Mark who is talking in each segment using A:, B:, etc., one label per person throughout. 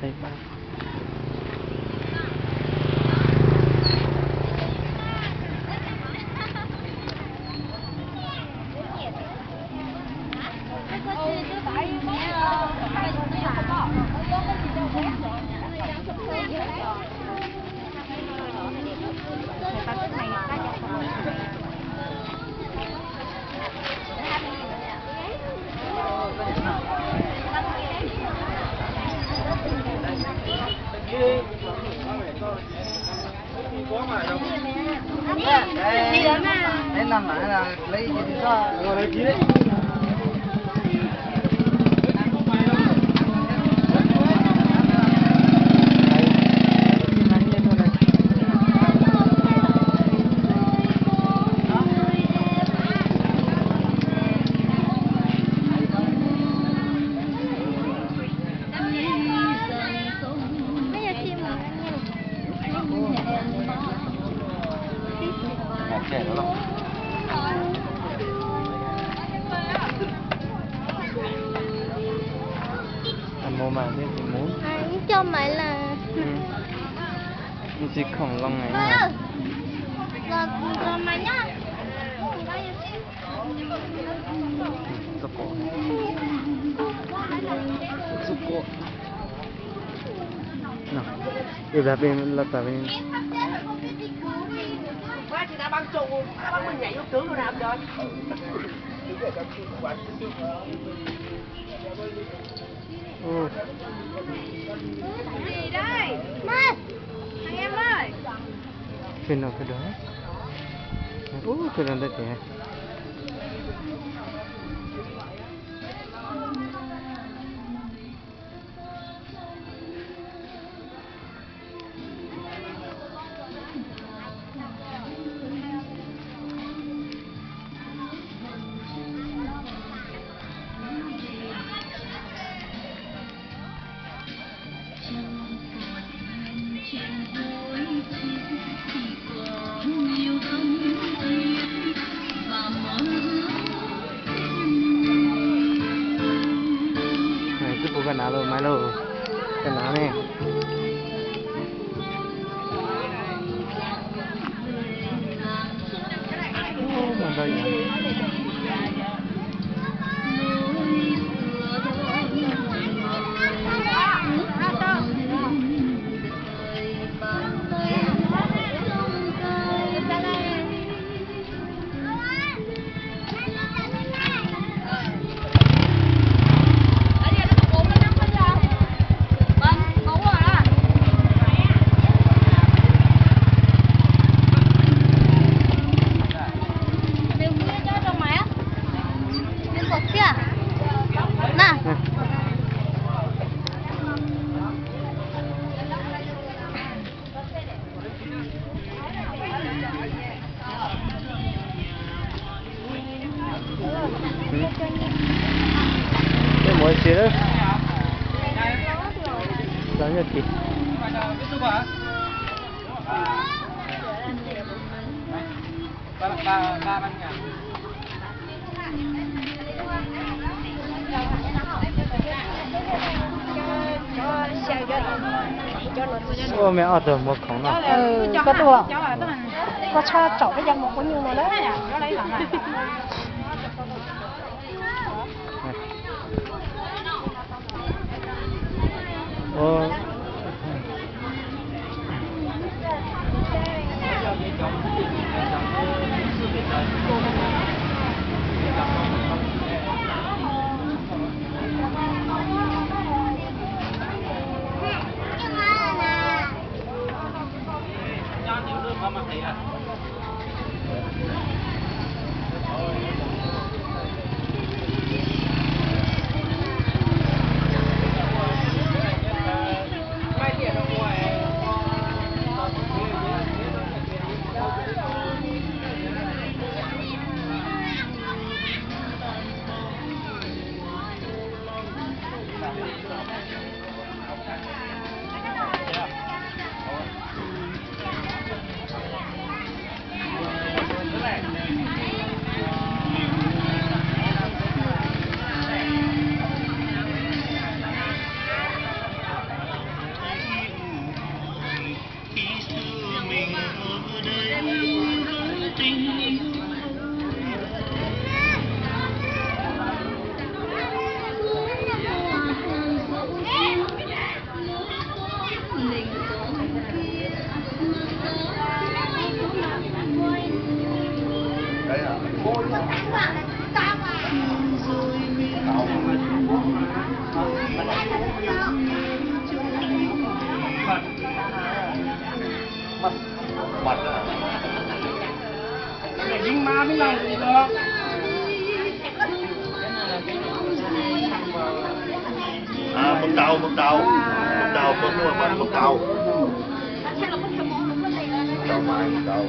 A: Đây ba.
B: Đấy nằm là lấy gì thì cho rồi lấy ký đấy. Trẻ đó đâu? Mua mà biết thì muốn.
C: Cho mày là.
A: Chỉ khổng lồ này.
C: Rồi mày nhá.
A: Giúp cô. Giúp cô. Nào, yêu đã bên lật vào bên.
D: Má chị đã bắn trụ, bắn mình nhảy lúc tướng rồi làm rồi.
A: Ô.
D: Gì đây?
C: Má.
D: Thằng em ơi.
A: Bên nào cái đó? Ô, cái đó đây kìa. Cái nào luôn, máy luôn, cái nào nè, mình đây nhỉ? Cái mỗi xí đó, đó như thế. Ô mẹ ở đâu một khổng nào?
C: Có được. Có cho chỗ cái dòng một của như này đó.
A: Ô.
B: Mật để dính má với nhau thì được.
E: À, mực tàu có mua bán mực tàu. Tàu mai mực tàu.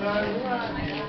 E: À,